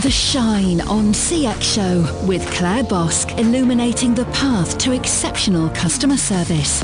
The Shine on CX Show with Claire Bosque, illuminating the path to exceptional customer service.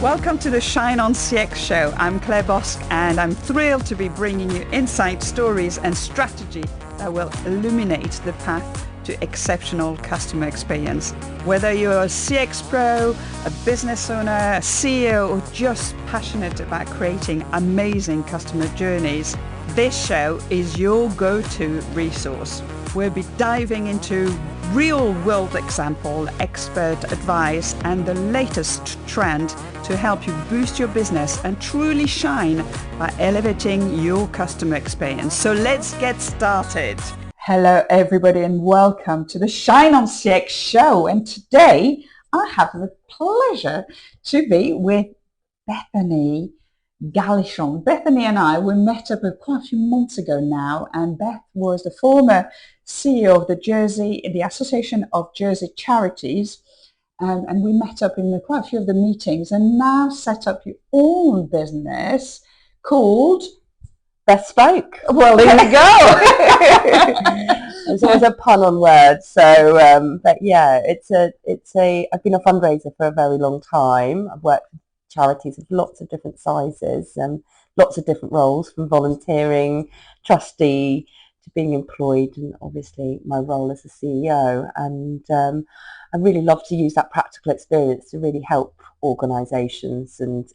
Welcome to the Shine on CX Show. I'm Claire Bosque and I'm thrilled to be bringing you insight, stories and strategy that will illuminate the path to exceptional customer experience. Whether you're a CX pro, a business owner, a CEO, or just passionate about creating amazing customer journeys, this show is your go-to resource. We'll be diving into real-world example, expert advice, and the latest trend to help you boost your business and truly shine by elevating your customer experience. So let's get started. Hello, everybody, and welcome to the Shine on CX show. And today I have the pleasure to be with Bethany Gallichan. Bethany and I, we met up quite a few months ago now, and Beth was the former CEO of the Association of Charities, and we met up in quite a few of the meetings, and now set up your own business called Bethspoke. Well, there you go. There's always a pun on words. So, but yeah, I've been a fundraiser for a very long time. I've worked with charities of lots of different sizes and lots of different roles, from volunteering, trustee, to being employed, and obviously my role as a CEO. And I really love to use that practical experience to really help organisations and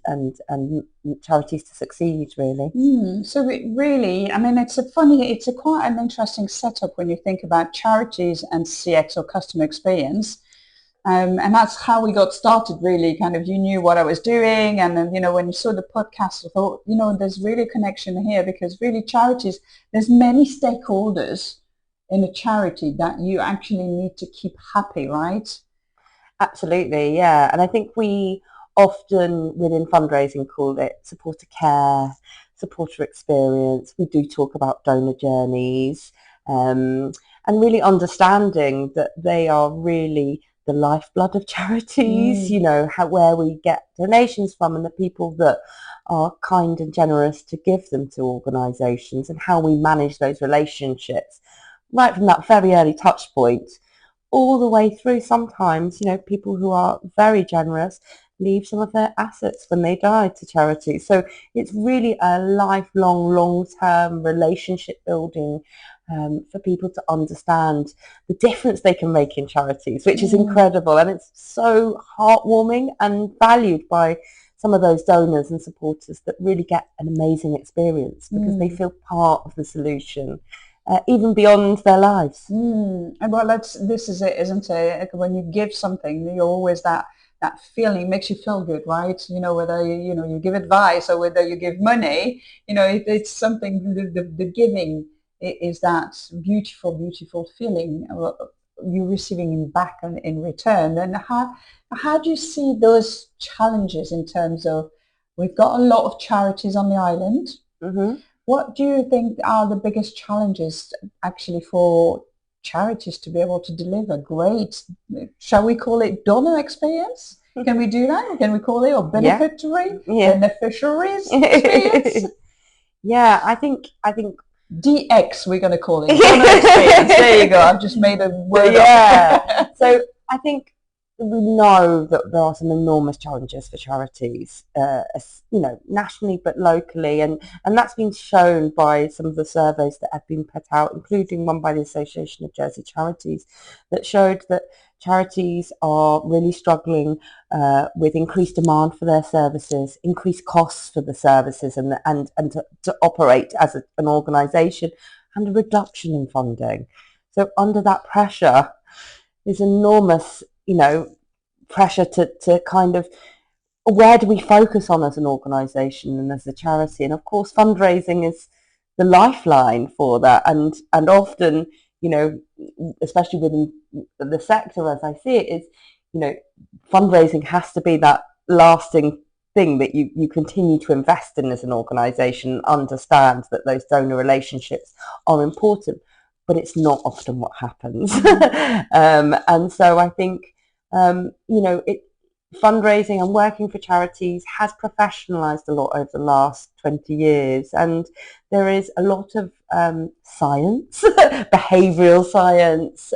charities to succeed, really. So it really, I mean, it's quite an interesting setup when you think about charities and CX, or customer experience. And that's how we got started, really. Kind of, you knew what I was doing, and then, when you saw the podcast, I thought, there's really a connection here, because really charities, there's many stakeholders in a charity that you actually need to keep happy, right? Absolutely, yeah. And I think we often within fundraising call it supporter care, supporter experience. We do talk about donor journeys, and really understanding that they are really the lifeblood of charities, where we get donations from, and the people that are kind and generous to give them to organisations, and how we manage those relationships right from that very early touch point all the way through. Sometimes, people who are very generous leave some of their assets when they die to charities. So it's really a lifelong, long-term relationship building for people to understand the difference they can make in charities, which is incredible. And it's so heartwarming and valued by some of those donors and supporters that really get an amazing experience, because they feel part of the solution, even beyond their lives. And well, this is it, isn't it? When you give something, you're always that feeling makes you feel good, right? Whether you give advice or whether you give money, it's something, the giving is that beautiful feeling you're receiving back in return. And how do you see those challenges in terms of, we've got a lot of charities on the island. Mm-hmm. What do you think are the biggest challenges actually for charities to be able to deliver great, shall we call it donor experience? Can we do that? Can we call it, or beneficiaries experience? Yeah, I think DX, we're going to call it donor experience. There you go. I've just made a word up. So I think we know that there are some enormous challenges for charities, nationally but locally, and that's been shown by some of the surveys that have been put out, including one by the Association of Charities, that showed that charities are really struggling with increased demand for their services, increased costs for the services, and to operate as an organisation, and a reduction in funding. So under that pressure, there's enormous pressure to kind of, where do we focus on as an organisation and as a charity? And of course, fundraising is the lifeline for that. And often, especially within the sector, as I see it, is, fundraising has to be that lasting thing that you continue to invest in as an organisation, and understand that those donor relationships are important. But it's not often what happens. And so I think, fundraising and working for charities has professionalised a lot over the last 20 years. And there is a lot of science, behavioural science,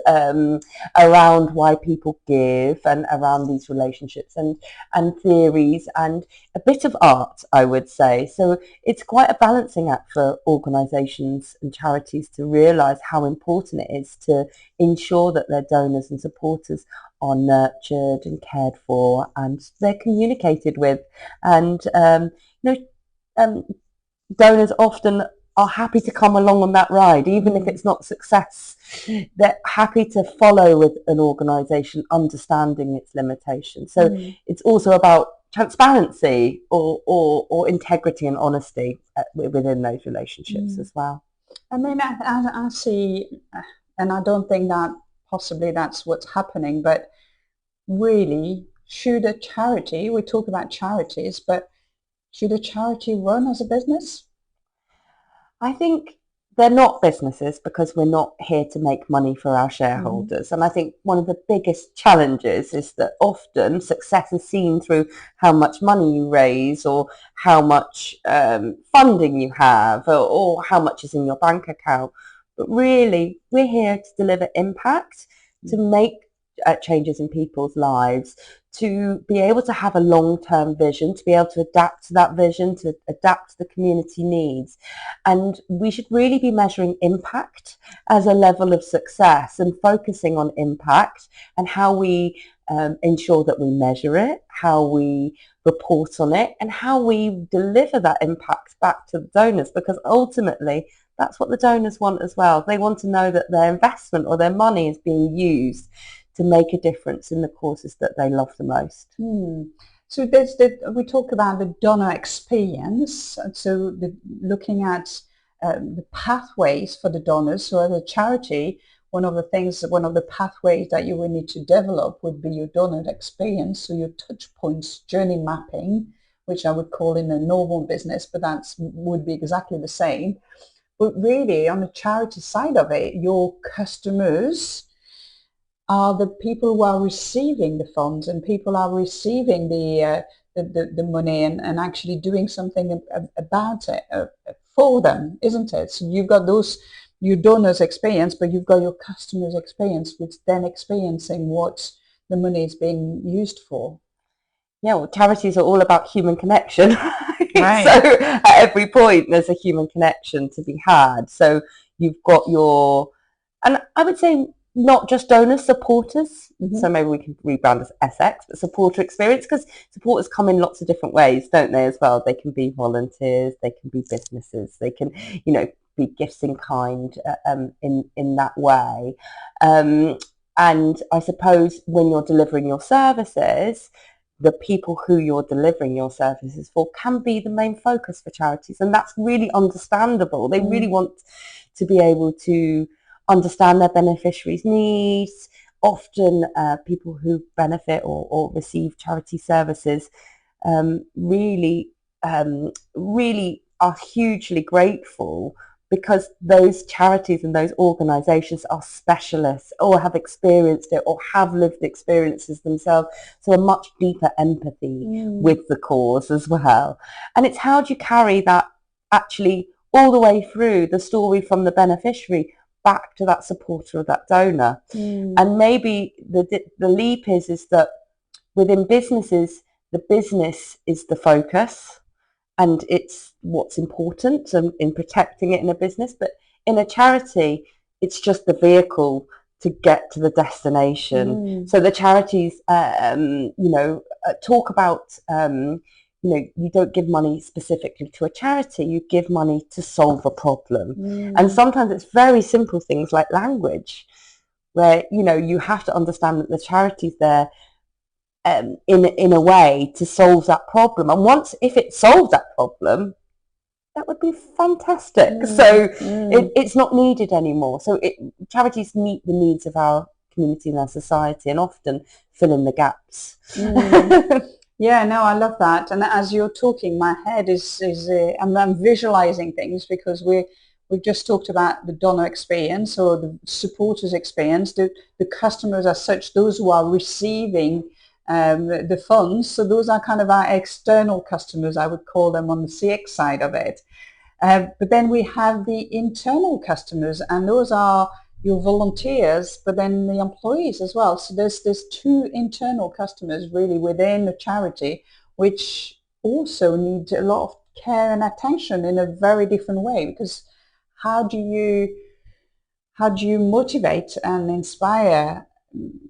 around why people give and around these relationships, and theories, and a bit of art, I would say. So it's quite a balancing act for organisations and charities to realise how important it is to ensure that their donors and supporters are nurtured and cared for, and they're communicated with. And donors often are happy to come along on that ride, even if it's not success. They're happy to follow with an organisation, understanding its limitations. So it's also about transparency or integrity and honesty within those relationships as well. I mean, I see, and I don't think that possibly that's what's happening, but really, should a charity, we talk about charities, but should a charity run as a business? I think they're not businesses because we're not here to make money for our shareholders. And I think one of the biggest challenges is that often success is seen through how much money you raise, or how much funding you have, or how much is in your bank account. But really, we're here to deliver impact, to make changes in people's lives, to be able to have a long-term vision, to be able to adapt to that vision, to adapt to the community needs. And we should really be measuring impact as a level of success, and focusing on impact and how we ensure that we measure it, how we report on it, and how we deliver that impact back to the donors, because ultimately that's what the donors want as well. They want to know that their investment or their money is being used to make a difference in the causes that they love the most. So we talk about the donor experience, so looking at the pathways for the donors. So as a charity, one of the pathways that you will need to develop would be your donor experience, so your touch points, journey mapping, which I would call in a normal business, but that would be exactly the same. But really, on the charity side of it, your customers are the people who are receiving the funds, and people are receiving the money and actually doing something about it for them, isn't it? So you've got your donors' experience, but you've got your customers' experience, which then experiencing what the money is being used for. Yeah, well, charities are all about human connection. Right. So at every point there's a human connection to be had. So you've got and I would say not just donors, supporters. So maybe we can rebrand as SX, but supporter experience, because supporters come in lots of different ways, don't they, as well? They can be volunteers, they can be businesses, they can, be gifts in kind in that way. And I suppose when you're delivering your services, the people who you're delivering your services for can be the main focus for charities, and that's really understandable. They really want to be able to understand their beneficiaries' needs. Often people who benefit or receive charity services really are hugely grateful, because those charities and those organisations are specialists, or have experienced it, or have lived experiences themselves, so a much deeper empathy with the cause as well. And it's how do you carry that actually all the way through the story, from the beneficiary back to that supporter or that donor. And maybe the leap is that within businesses, the business is the focus, and it's what's important in protecting it in a business. But in a charity, it's just the vehicle to get to the destination. So the charities, talk about, you don't give money specifically to a charity, you give money to solve a problem. And sometimes it's very simple things like language, where, you have to understand that the charity's there in a way to solve that problem. And if it solves that problem, that would be fantastic. So it's not needed anymore. So charities meet the needs of our community and our society, and often fill in the gaps. Yeah, no, I love that. And as you're talking, my head I'm visualizing things, because we've just talked about the donor experience, or the supporters experience, the customers as such, those who are receiving the funds. So those are kind of our external customers, I would call them, on the CX side of it. But then we have the internal customers, and those are your volunteers, but then the employees as well. So there's two internal customers really within the charity, which also need a lot of care and attention in a very different way, because how do you motivate and inspire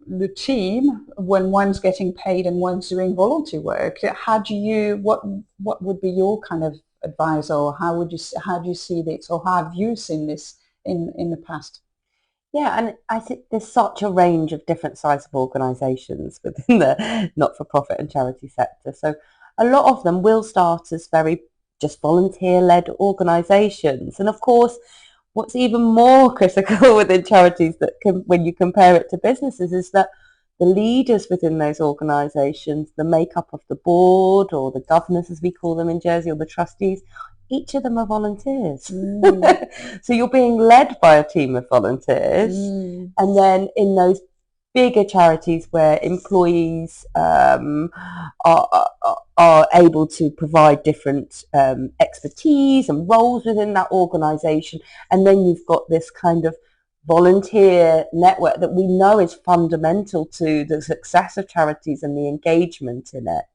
the team when one's getting paid and one's doing volunteer work? What would be your kind of advice, or how do you see this, or how have you seen this in the past? Yeah, and I think there's such a range of different sizes of organisations within the not-for-profit and charity sector. So a lot of them will start as very just volunteer-led organisations. And of course, what's even more critical within charities when you compare it to businesses is that the leaders within those organisations, the makeup of the board or the governors as we call them in Jersey, or the trustees, each of them are volunteers. So you're being led by a team of volunteers. And then in those bigger charities where employees are able to provide different expertise and roles within that organisation, and then you've got this kind of volunteer network that we know is fundamental to the success of charities and the engagement in it.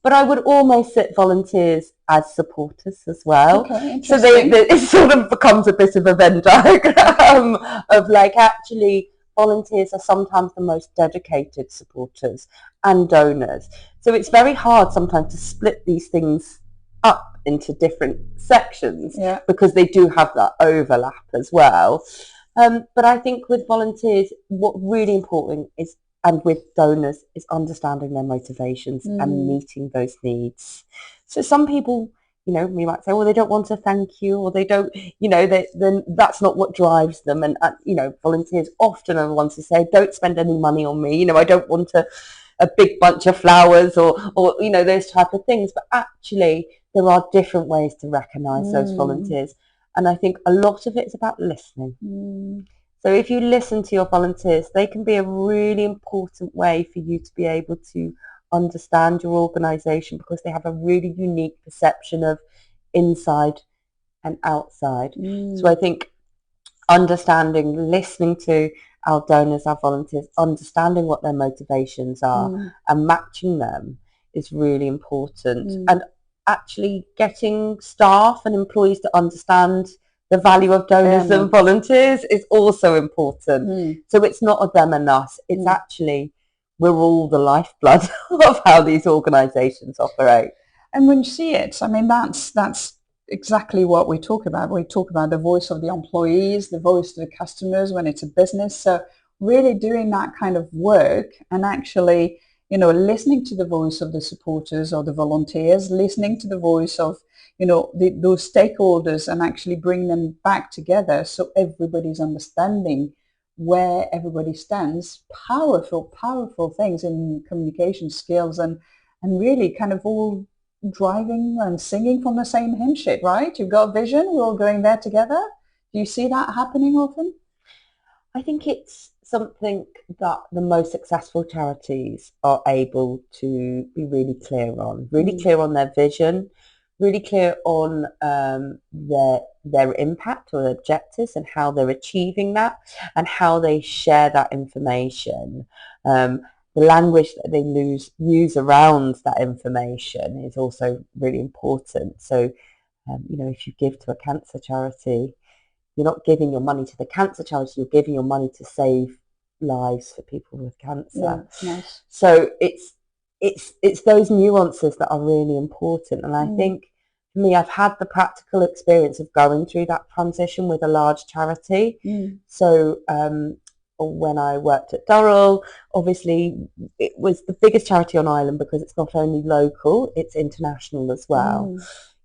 But I would almost sit volunteers as supporters as well. Okay, so it sort of becomes a bit of a Venn diagram of like, actually volunteers are sometimes the most dedicated supporters and donors. So it's very hard sometimes to split these things up into different sections, because they do have that overlap as well. But I think with volunteers, what's really important is, and with donors, is understanding their motivations and meeting those needs. So some people, we might say, well, they don't want to thank you, or they don't, then that's not what drives them. And, volunteers often are the ones who say, don't spend any money on me. I don't want a big bunch of flowers or those type of things. But actually, there are different ways to recognise those volunteers. And I think a lot of it is about listening. So if you listen to your volunteers, they can be a really important way for you to be able to understand your organisation, because they have a really unique perception of inside and outside. So I think listening to our donors, our volunteers, understanding what their motivations are and matching them is really important. And actually getting staff and employees to understand the value of donors and volunteers is also important. So it's not a them and us. It's actually, we're all the lifeblood of how these organisations operate. And when you see it, I mean, that's exactly what we talk about. We talk about the voice of the employees, the voice of the customers when it's a business. So really doing that kind of work and actually, listening to the voice of the supporters or the volunteers, listening to the voice of, those stakeholders, and actually bring them back together so everybody's understanding where everybody stands. Powerful things in communication skills, and really kind of all driving and singing from the same hymn sheet, right? You've got a vision, we're all going there together. Do you see that happening often? I think it's something that the most successful charities are able to be really clear on their vision, really clear on their impact or objectives and how they're achieving that and how they share that information. The language that they use around that information is also really important. So, if you give to a cancer charity, you're not giving your money to the cancer charity, you're giving your money to save lives for people with cancer. Yeah, nice. So it's those nuances that are really important. And I think for me, I've had the practical experience of going through that transition with a large charity. So when I worked at Durrell, obviously it was the biggest charity on Ireland because it's not only local, it's international as well.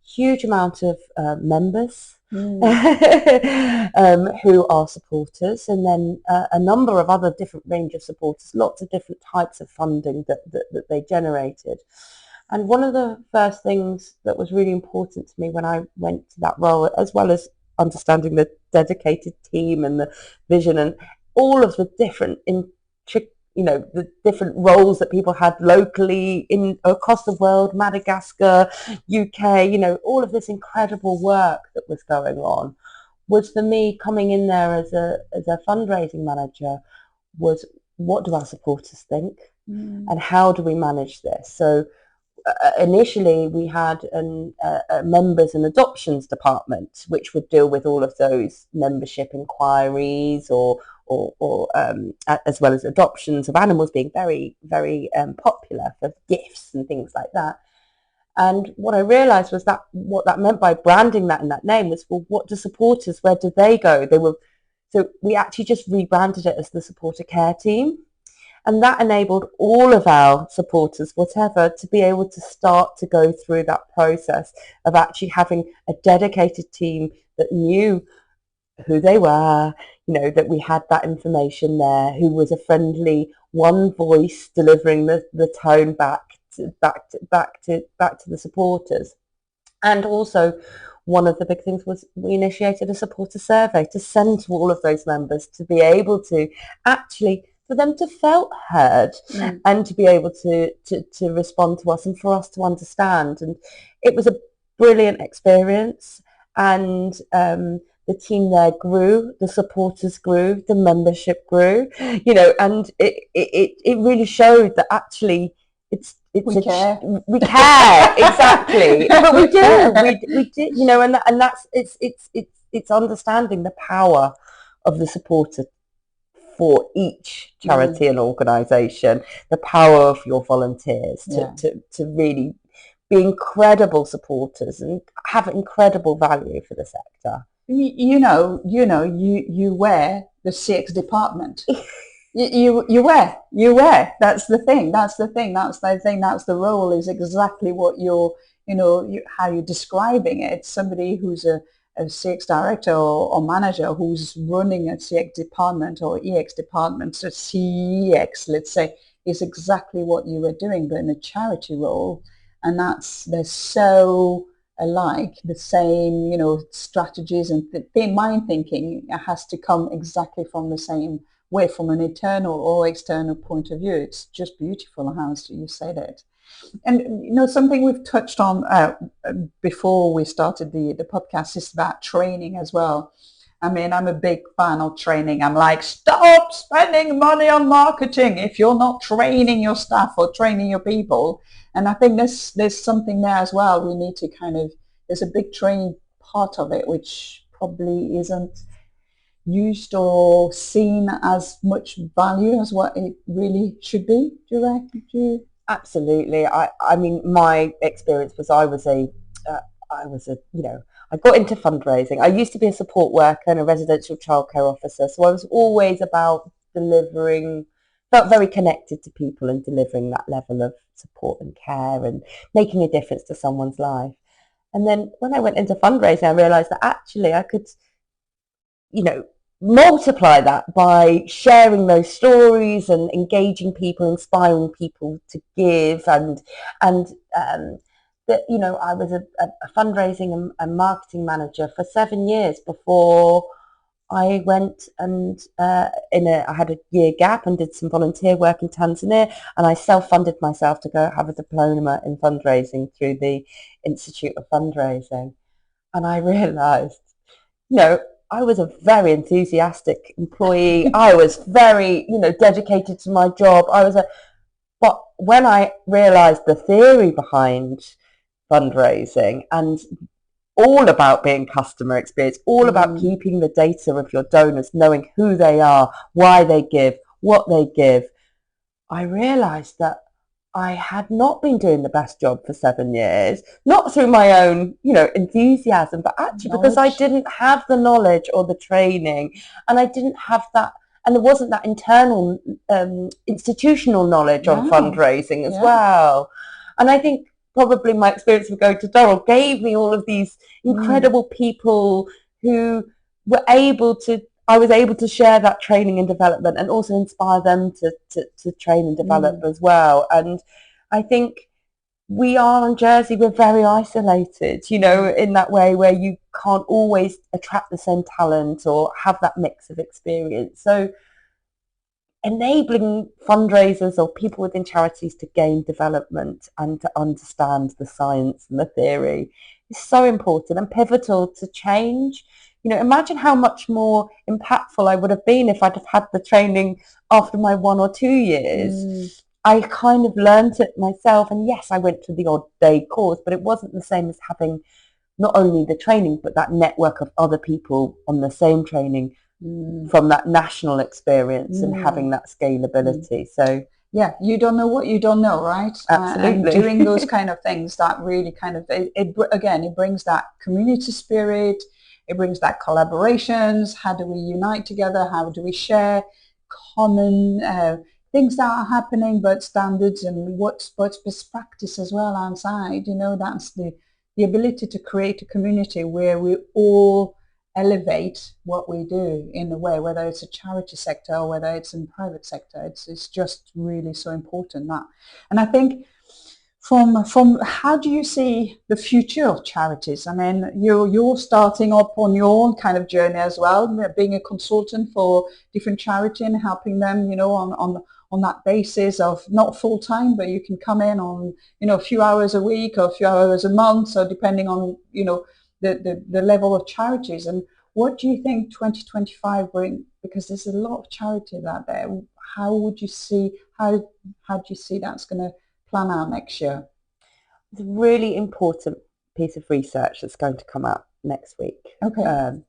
Huge amount of members who are supporters, and then a number of other different range of supporters, lots of different types of funding that they generated. And one of the first things that was really important to me when I went to that role, as well as understanding the dedicated team and the vision and all of the different the different roles that people had locally across the world, Madagascar, UK, all of this incredible work that was going on, was for me coming in there as a fundraising manager was, what do our supporters think and how do we manage this? So initially we had a members and adoptions department which would deal with all of those membership inquiries or as well as adoptions of animals being very, very popular for gifts and things like that. And what I realised was that what that meant by branding that in that name was, well, what do supporters, where do they go? So we actually just rebranded it as the supporter care team. And that enabled all of our supporters, whatever, to be able to start to go through that process of actually having a dedicated team that knew who they were, that we had that information there, who was a friendly one voice delivering the tone back to the supporters. And also, one of the big things was we initiated a supporter survey to send to all of those members to be able to actually, for them to feel heard and to be able to respond to us and for us to understand. And it was a brilliant experience. And the team there grew, the supporters grew, the membership grew, and it really showed that actually we care. We care, exactly. But we did, and that's it's understanding the power of the supporter for each charity and organisation, the power of your volunteers to really be incredible supporters and have incredible value for the sector. You wear the CX department. you wear. That's the thing. That's the role, is exactly what how you're describing it. Somebody who's a CX director or manager who's running a CX department or EX department, so CEX, let's say, is exactly what you were doing, but in a charity role. And they're so alike, the same, strategies and mind thinking has to come exactly from the same way, from an internal or external point of view. It's just beautiful how you said it. And something we've touched on before we started the podcast is about training as well. I mean, I'm a big fan of training. I'm like, stop spending money on marketing if you're not training your staff or training your people. And I think there's something there as well. We need to there's a big training part of it, which probably isn't used or seen as much value as what it really should be. Do you reckon? Absolutely. I mean, my experience was I got into fundraising. I used to be a support worker and a residential childcare officer, so I was always about delivering, felt very connected to people and delivering that level of support and care and making a difference to someone's life. And then when I went into fundraising, I realised that actually I could, multiply that by sharing those stories and engaging people, inspiring people to give, and that I was a fundraising and marketing manager for 7 years before I went and I had a year gap and did some volunteer work in Tanzania, and I self-funded myself to go have a diploma in fundraising through the Institute of Fundraising. And I realised, I was a very enthusiastic employee. I was very, dedicated to my job. But when I realised the theory behind fundraising and all about being customer experience, all about keeping the data of your donors, knowing who they are, why they give, what they give, I realised that I had not been doing the best job for 7 years, not through my own, enthusiasm, but actually because I didn't have the knowledge or the training, and I didn't have that, and there wasn't that internal institutional knowledge on fundraising as well. And I think probably my experience of going to Durrell gave me all of these incredible people who were I was able to share that training and development and also inspire them to train and develop as well. And I think we are in Jersey, we're very isolated, in that way where you can't always attract the same talent or have that mix of experience. So enabling fundraisers or people within charities to gain development and to understand the science and the theory is so important and pivotal to change. Imagine how much more impactful I would have been if I'd have had the training after my 1 or 2 years. I kind of learned it myself, and yes, I went to the odd day course, but it wasn't the same as having not only the training, but that network of other people on the same training from that national experience and having that scalability. So yeah, you don't know what you don't know, right? Absolutely. And doing those kind of things, that really kind of, it brings that community spirit, it brings that collaborations. How do we unite together? How do we share common things that are happening, but standards and what's best practice as well outside? That's the ability to create a community where we all elevate what we do in a way, whether it's a charity sector or whether it's in private sector. It's just really so important that. And I think from how do you see the future of charities? I mean, you're starting up on your own kind of journey as well, being a consultant for different charity and helping them, on that basis of not full time, but you can come in on, a few hours a week or a few hours a month, so depending on, the level of charities. And what do you think 2025 bring? Because there's a lot of charities out there. How do you see that's going to plan out next year? It's a really important piece of research that's going to come out next week. Okay.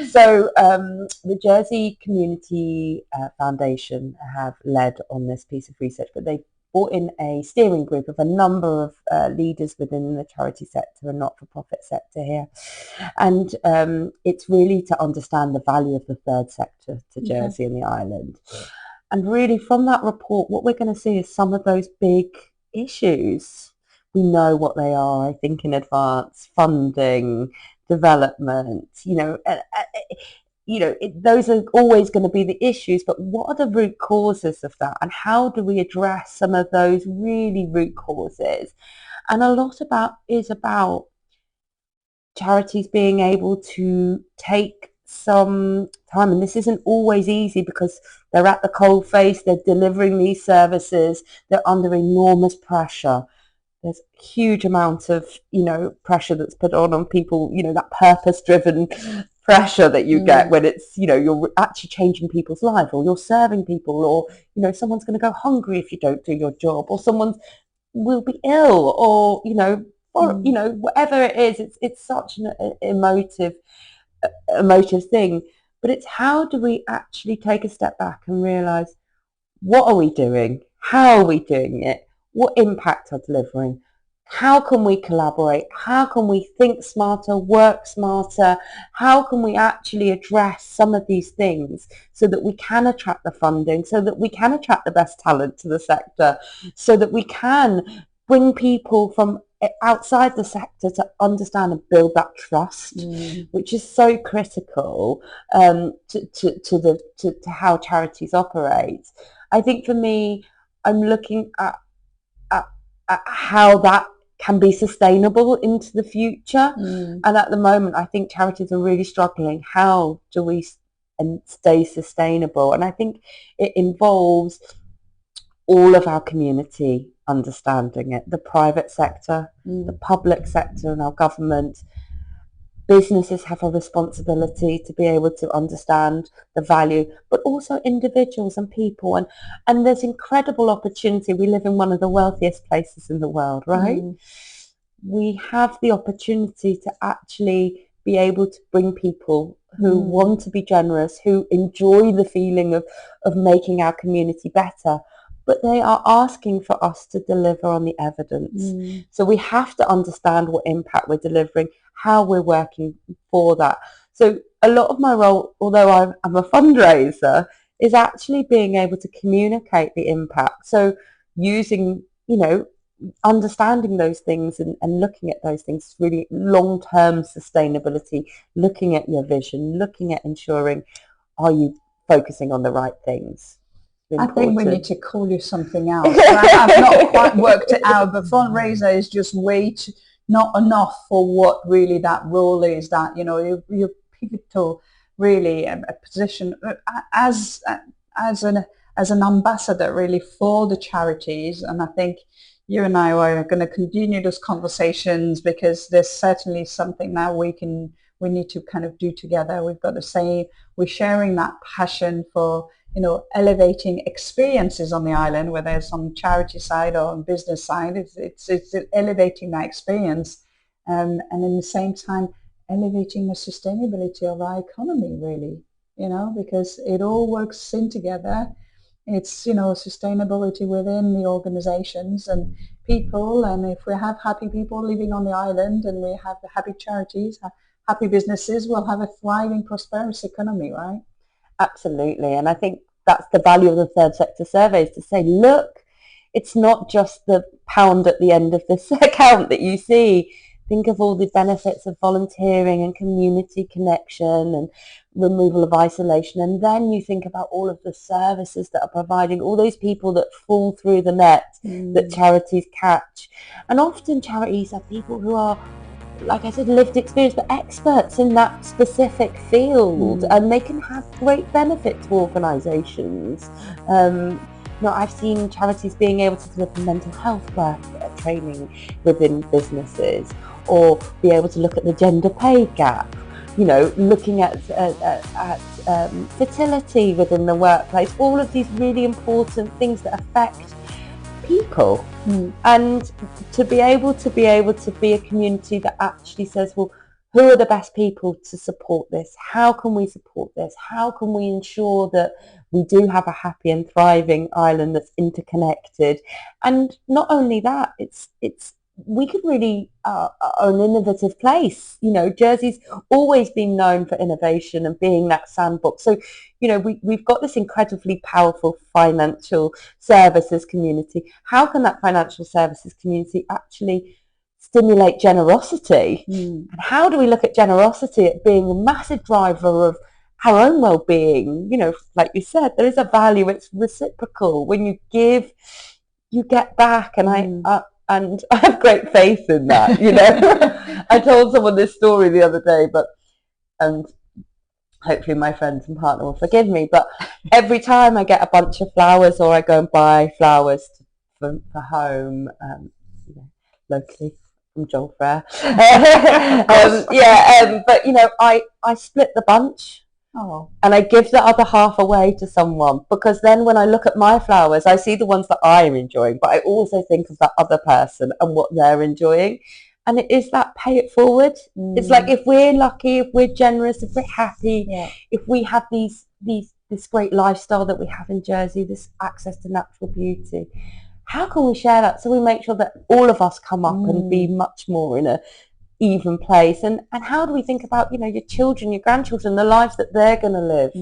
So the Jersey Community Foundation have led on this piece of research, but they brought in a steering group of a number of leaders within the charity sector and not-for-profit sector here. And it's really to understand the value of the third sector to Jersey and the island. And really from that report, what we're going to see is some of those big issues. We know what they are, I think, in advance: funding, development, those are always going to be the issues, but what are the root causes of that, and how do we address some of those really root causes? And a lot is about charities being able to take some time, and this isn't always easy because they're at the coalface, they're delivering these services, they're under enormous pressure. There's a huge amount of, pressure that's put on people, that purpose-driven pressure that you get when it's, you're actually changing people's lives, or you're serving people, or, someone's going to go hungry if you don't do your job, or someone will be ill, or, whatever it is. It's such an emotive thing. But it's how do we actually take a step back and realise, what are we doing? How are we doing it? What impact are delivering? How can we collaborate? How can we think smarter, work smarter? How can we actually address some of these things so that we can attract the funding, so that we can attract the best talent to the sector, so that we can bring people from outside the sector to understand and build that trust, which is so critical to how charities operate. I think for me, I'm looking at how that can be sustainable into the future. And at the moment, I think charities are really struggling. How do we stay sustainable? And I think it involves all of our community understanding it, the private sector, the public sector, and our government. Businesses have a responsibility to be able to understand the value, but also individuals and people. And there's incredible opportunity. We live in one of the wealthiest places in the world, right? We have the opportunity to actually be able to bring people who want to be generous, who enjoy the feeling of making our community better, but they are asking for us to deliver on the evidence. So we have to understand what impact we're delivering, how we're working for that. So a lot of my role, although I'm a fundraiser, is actually being able to communicate the impact. So using, understanding those things and looking at those things, really long-term sustainability, looking at your vision, looking at ensuring, are you focusing on the right things? I think we need to call you something else. I've not quite worked it out, but fundraiser is just not enough for what really that role is. That you're pivotal really a position as an ambassador really for the charities. And I think you and I are going to continue those conversations, because there's certainly something now we need to kind of do together. We've got to say we're sharing that passion for, elevating experiences on the island, whether it's on charity side or on business side. It's elevating that experience, and in the same time elevating the sustainability of our economy, really, because it all works in together. It's, sustainability within the organizations and people. And if we have happy people living on the island, and we have the happy charities, happy businesses, we'll have a thriving, prosperous economy, right? Absolutely. And I think that's the value of the third sector surveys, to say, look, it's not just the pound at the end of this account that you see. Think of all the benefits of volunteering and community connection and removal of isolation. And then you think about all of the services that are providing, all those people that fall through the net that charities catch. And often charities are people who are, like I said, lived experience, but experts in that specific field, and they can have great benefit to organisations. I've seen charities being able to deliver mental health work training within businesses, or be able to look at the gender pay gap, looking at fertility within the workplace, all of these really important things that affect people. And to be able to be a community that actually says, well, who are the best people to support this? How can we support this? How can we ensure that we do have a happy and thriving island that's interconnected? And not only that, we could really are an innovative place. Jersey's always been known for innovation and being that sandbox. So, we've got this incredibly powerful financial services community. How can that financial services community actually stimulate generosity? And how do we look at generosity at being a massive driver of our own well-being? Like you said, there is a value. It's reciprocal. When you give, you get back. And I have great faith in that. I told someone this story the other day, and hopefully my friends and partner will forgive me, but every time I get a bunch of flowers, or I go and buy flowers for home, locally from Joel Frere, I split the bunch. And I give the other half away to someone, because then when I look at my flowers, I see the ones that I am enjoying, but I also think of that other person and what they're enjoying. And it is that pay it forward. It's like, if we're lucky, if we're generous, if we're happy, if we have this great lifestyle that we have in Jersey, this access to natural beauty, how can we share that? So we make sure that all of us come up and be much more in a even place. And how do we think about, your children, your grandchildren, the lives that they're going to live,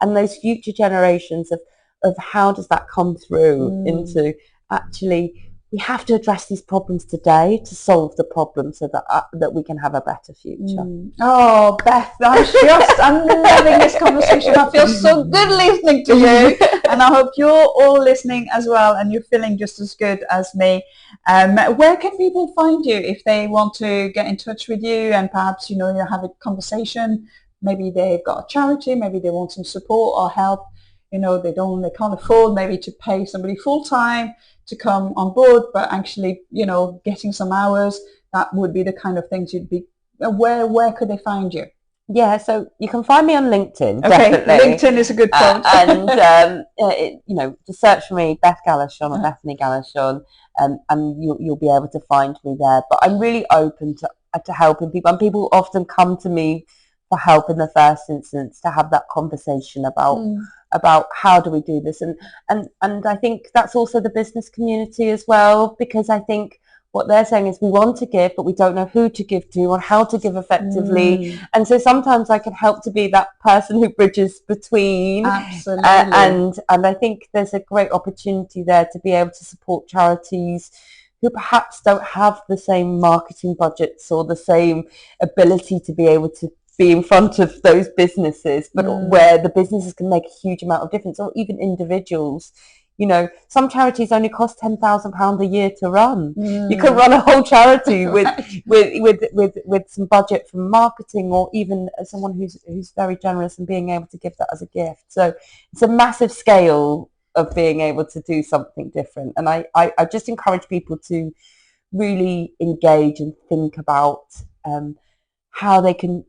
and those future generations of how does that come through into, actually, we have to address these problems today to solve the problem, so that we can have a better future. Oh, Beth, I'm loving this conversation. I feel so good listening to you, and I hope you're all listening as well, and you're feeling just as good as me. Where can people find you if they want to get in touch with you, and perhaps, you have a conversation? Maybe they've got a charity, maybe they want some support or help. They can't afford maybe to pay somebody full time to come on board, but actually, getting some hours, that would be the kind of things you'd be, where could they find you? Yeah, so you can find me on LinkedIn, okay, definitely. LinkedIn is a good point. To search for me, Beth Gallichan or Bethany Gallichan, and you'll be able to find me there. But I'm really open to helping people, and people often come to me for help in the first instance, to have that conversation about how do we do this, and I think that's also the business community as well, because I think what they're saying is, we want to give, but we don't know who to give to or how to give effectively. And so sometimes I can help to be that person who bridges between. Absolutely. And I think there's a great opportunity there to be able to support charities who perhaps don't have the same marketing budgets or the same ability to be able to be in front of those businesses, but where the businesses can make a huge amount of difference, or even individuals. You know, some charities only cost £10,000 a year to run. You can run a whole charity with some budget from marketing, or even someone who's very generous and being able to give that as a gift. So it's a massive scale of being able to do something different. And I just encourage people to really engage and think about how they can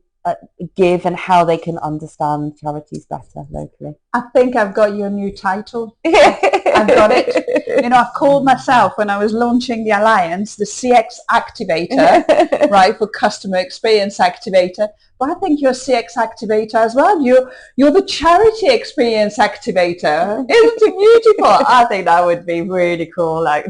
give and how they can understand charities better locally. I think I've got your new title. I've got it. You know, I've called myself, when I was launching the Alliance, the CX Activator, right, for customer experience activator. But I think you're CX Activator as well. You're the charity experience activator. Isn't it beautiful? I think that would be really cool. Like,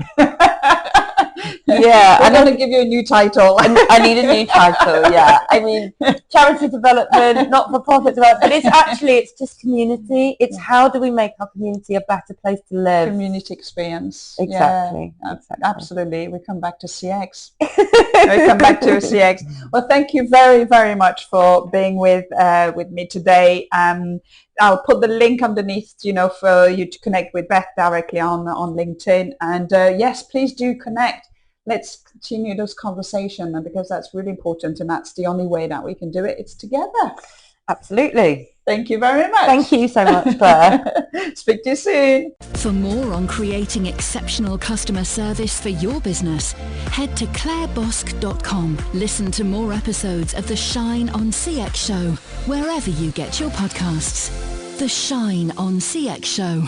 yeah, I'm going to give you a new title. I need a new title. Yeah, I mean, charity development, not-for-profit development. But it's just community. It's how do we make our community a better place to live? Community experience. Exactly. Yeah, exactly. Absolutely. We come back to CX. We come back to CX. Well, thank you very, very much for being with me today. I'll put the link underneath, you know, for you to connect with Beth directly on LinkedIn. And yes, please do connect. Let's continue this conversation, because that's really important, and that's the only way that we can do it. It's together. Absolutely. Thank you very much. Thank you so much, Claire. Speak to you soon. For more on creating exceptional customer service for your business, head to clairebosk.com. Listen to more episodes of The Shine on CX Show, wherever you get your podcasts. The Shine on CX Show.